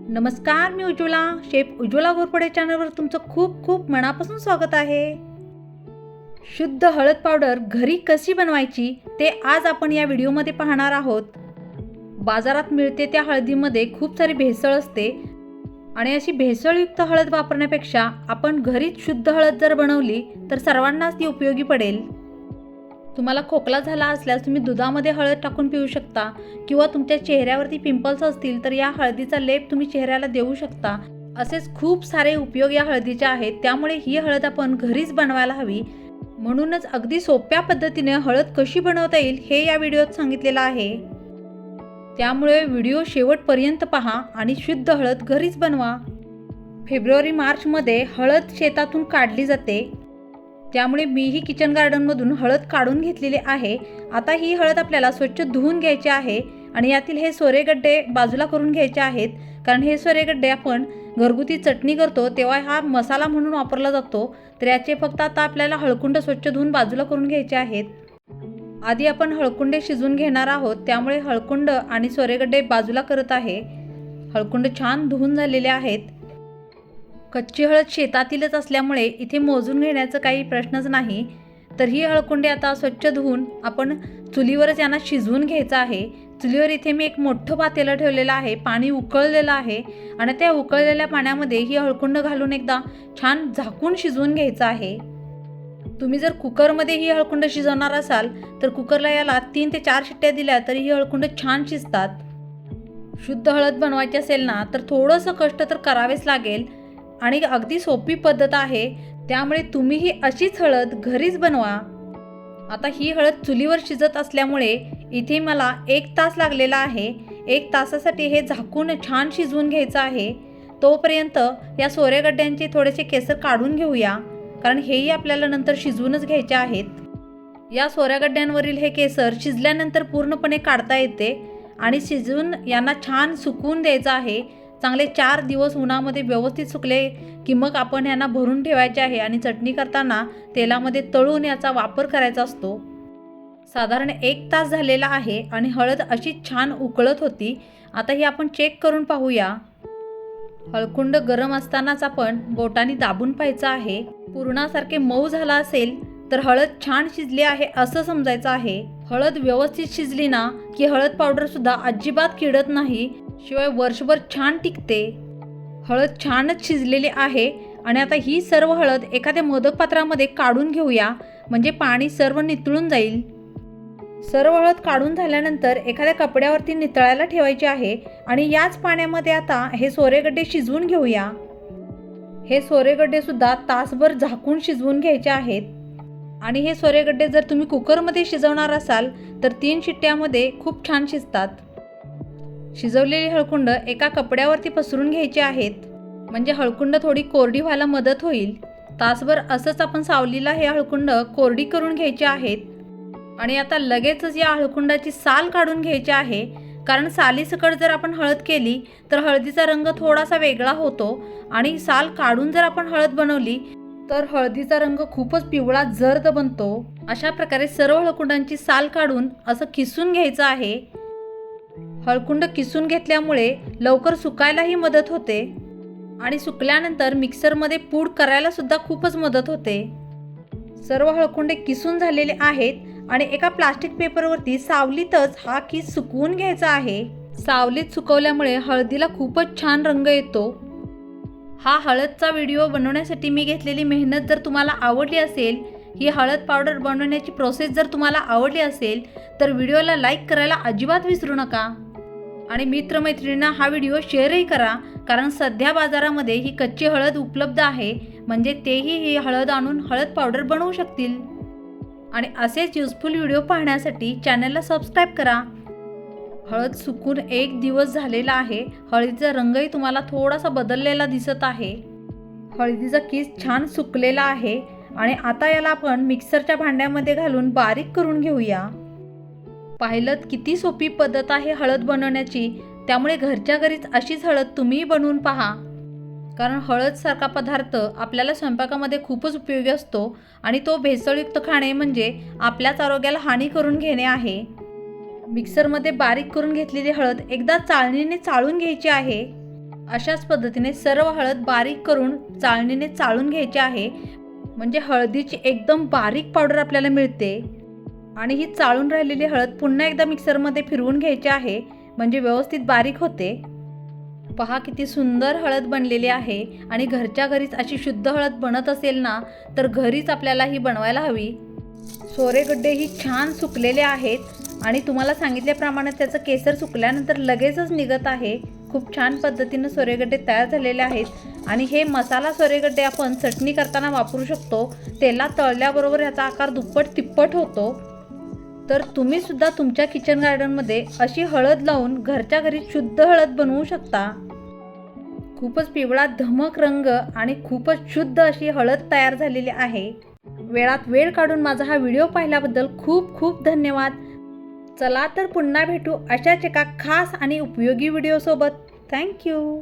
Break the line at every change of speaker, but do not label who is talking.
नमस्कार, मी उज्ज्वला. शेफ उज्ज्वला घोरपडे चॅनलवर तुमचं खूप खूप मनापासून स्वागत आहे. शुद्ध हळद पावडर घरी कशी बनवायची ते आज आपण या व्हिडिओमध्ये पाहणार आहोत. बाजारात मिळते त्या हळदीमध्ये खूप सारी भेसळ असते आणि अशी भेसळयुक्त हळद वापरण्यापेक्षा आपण घरीच शुद्ध हळद जर बनवली तर सर्वांनाच ती उपयोगी पडेल. तुम्हाला खोकला झाला असल्यास तुम्ही दुधामध्ये हळद टाकून पिऊ शकता किंवा तुमच्या चेहऱ्यावरती पिंपल्स असतील तर या हळदीचा लेप तुम्ही चेहऱ्याला देऊ शकता. असेच खूप सारे उपयोग या हळदीचे आहेत. त्यामुळे ही हळद आपण घरीच बनवायला हवी. म्हणूनच अगदी सोप्या पद्धतीने हळद कशी बनवता येईल हे या व्हिडिओत सांगितलेलं आहे. त्यामुळे व्हिडिओ शेवटपर्यंत पहा आणि शुद्ध हळद घरीच बनवा. फेब्रुवारी-मार्चमध्ये हळद शेतातून काढली जाते. त्यामुळे मीही किचन गार्डनमधून हळद काढून घेतलेली आहे. आता ही हळद आपल्याला स्वच्छ धुवून घ्यायची आहे आणि यातील हे सोरेगड्डे बाजूला करून घ्यायचे आहेत. कारण हे सोरेगड्डे आपण घरगुती चटणी करतो तेव्हा हा मसाला म्हणून वापरला जातो. तर याचे फक्त आता आपल्याला हळकुंड स्वच्छ धुवून बाजूला करून घ्यायचे आहेत. आधी आपण हळकुंडे शिजवून घेणार आहोत. त्यामुळे हळकुंड आणि सोरेगड्डे बाजूला करत आहे. हळकुंड छान धुवून झालेले आहेत. कच्ची हळद शेतातीलच असल्यामुळे इथे मोजून घेण्याचं काही प्रश्नच नाही. तर ही हळकुंडे आता स्वच्छ धुवून आपण चुलीवरच यांना शिजवून घ्यायचं आहे. चुलीवर इथे मी एक मोठं पातेलं ठेवलेलं आहे. पाणी उकळलेलं आहे आणि त्या उकळलेल्या पाण्यामध्ये ही हळकुंड घालून एकदा छान झाकून शिजवून घ्यायचं आहे. तुम्ही जर कुकरमध्ये ही हळकुंड शिजवणार असाल तर कुकरला याला 3 ते 4 शिट्ट्या दिल्या तरी ही हळकुंड छान शिजतात. शुद्ध हळद बनवायची असेल ना तर थोडंसं कष्ट तर करावेच लागेल आणि अगदी सोपी पद्धत आहे. त्यामुळे तुम्हीही अशीच हळद घरीच बनवा. आता ही हळद चुलीवर शिजत असल्यामुळे इथे मला 1 तास लागलेला आहे. 1 तासासाठी हे झाकून छान शिजवून घ्यायचं आहे. तोपर्यंत या सोरेगड्ड्यांचे थोडेसे केसर काढून घेऊया, कारण हेही आपल्याला नंतर शिजवूनच घ्यायचे आहेत. या सोरेगड्ड्यांवरील हे केसर शिजल्यानंतर पूर्णपणे काढता येते आणि शिजवून यांना छान सुकवून द्यायचं आहे. चांगले 4 दिवस उन्हामध्ये व्यवस्थित सुकले की मग आपण यांना भरून ठेवायचे आहे आणि चटणी करताना तेलामध्ये तळून याचा वापर करायचा असतो. साधारण 1 तास झालेला आहे आणि हळद अशी छान उकळत होती. आता ही आपण चेक करून पाहूया. हळकुंड गरम असतानाच आपण बोटाने दाबून पाहायचं आहे. पुरणासारखे मऊ झाला असेल तर हळद छान शिजली आहे असं समजायचं आहे. हळद व्यवस्थित शिजली ना की हळद पावडर सुद्धा अजिबात किडत नाही, शिवाय वर्षभर छान टिकते. हळद छानच शिजलेली आहे आणि आता ही सर्व हळद एखाद्या मोदक पात्रामध्ये काढून घेऊया, म्हणजे पाणी सर्व नितळून जाईल. सर्व हळद काढून झाल्यानंतर एखाद्या कपड्यावरती नितळायला ठेवायची आहे आणि याच पाण्यामध्ये आता हे सोरेगड्डे शिजवून घेऊया. हे सोरेगड्डे सुद्धा तासभर झाकून शिजवून घ्यायचे आहेत. आणि हे सोरेगड्डे जर तुम्ही कुकरमध्ये शिजवणार असाल तर 3 शिट्ट्यामध्ये खूप छान शिजतात. शिजवलेली हळकुंड एका कपड्यावरती पसरून घ्यायची आहेत, म्हणजे हळकुंड थोडी कोरडी व्हायला मदत होईल. तासभर असंच आपण सावलीला हे हळकुंड कोरडी करून घ्यायची आहेत. आणि आता लगेचच या हळकुंडाची साल काढून घ्यायची आहे, कारण सालीसकट जर आपण हळद केली तर हळदीचा रंग थोडासा वेगळा होतो आणि साल काढून जर आपण हळद बनवली तर हळदीचा रंग खूपच पिवळा जर्द बनतो. अशा प्रकारे सर्व हळकुंडांची साल काढून असं किसून घ्यायचं आहे. हळकुंड किसून घेतल्यामुळे लवकर सुकायलाही मदत होते आणि सुकल्यानंतर मिक्सरमध्ये पूड करायला सुद्धा खूपच मदत होते. सर्व हळकुंडे किसून झालेले आहेत आणि एका प्लास्टिक पेपरवरती सावलीतच हा किस सुकवून घ्यायचा आहे. सावलीत सुकवल्यामुळे हळदीला खूपच छान रंग येतो. हा हळदचा व्हिडिओ बनवण्यासाठी मी घेतलेली मेहनत जर तुम्हाला आवडली असेल, ही हळद पावडर बनवण्याची प्रोसेस जर तुम्हाला आवडली असेल तर व्हिडिओला लाईक करायला अजिबात विसरू नका आणि मित्रमैत्रिणींना हा व्हिडिओ शेअरही करा, कारण सध्या बाजारामध्ये ही कच्ची हळद उपलब्ध आहे, म्हणजे तेही ही हळद आणून हळद पावडर बनवू शकतील. आणि असेच युजफुल व्हिडिओ पाहण्यासाठी चॅनलला सबस्क्राईब करा. हळद सुकून 1 दिवस झालेला आहे. हळदीचा रंगही तुम्हाला थोडासा बदललेला दिसत आहे. हळदीचा किस छान सुकलेला आहे आणि आता याला आपण मिक्सरच्या भांड्यामध्ये घालून बारीक करून घेऊया. पाहिलं किती सोपी पद्धत आहे हळद बनवण्याची. त्यामुळे घरच्या घरीच अशीच हळद तुम्ही बनवून पहा, कारण हळदसारखा पदार्थ आपल्याला स्वयंपाकामध्ये खूपच उपयोगी असतो आणि तो भेसळयुक्त खाणे म्हणजे आपल्याच आरोग्याला हानी करून घेणे आहे. मिक्सरमध्ये बारीक करून घेतलेली हळद एकदा चाळणीने चाळून घ्यायची आहे अशाच पद्धतीने सर्व हळद बारीक करून चाळणीने चाळून घ्यायची आहे, म्हणजे हळदीची एकदम बारीक पावडर आपल्याला मिळते. आणि ही चाळून राहिलेली हळद पुन्हा एकदा मिक्सरमध्ये फिरवून घ्यायची आहे, म्हणजे व्यवस्थित बारीक होते. पहा किती सुंदर हळद बनलेली आहे. आणि घरच्या घरीच अशी शुद्ध हळद बनत असेल ना, तर घरीच आपल्याला ही बनवायला हवी. सोरेगड्डे ही छान सुकलेले आहेत आणि तुम्हाला सांगितल्याप्रमाणे त्याचं केसर सुकल्यानंतर लगेचच निघत आहे. खूप छान पद्धतीनं सोरेगड्डे तयार झालेले आहेत आणि हे मसाला सोरेगड्डे आपण चटणी करताना वापरू शकतो. तेलात तळल्याबरोबर याचा आकार दुप्पट तिप्पट होतो. तर तुम्ही सुद्धा तुमच्या किचन गार्डनमध्ये अशी हळद लावून घरच्या घरी शुद्ध हळद बनवू शकता. खूपच पिवळा धमक रंग आणि खूपच शुद्ध अशी हळद तयार झालेली आहे. वेळात वेळ काढून माझा हा व्हिडिओ पाहिल्याबद्दल खूप खूप धन्यवाद. चला तर पुन्हा भेटू अशाच एका खास आणि उपयोगी व्हिडिओसोबत. थँक्यू.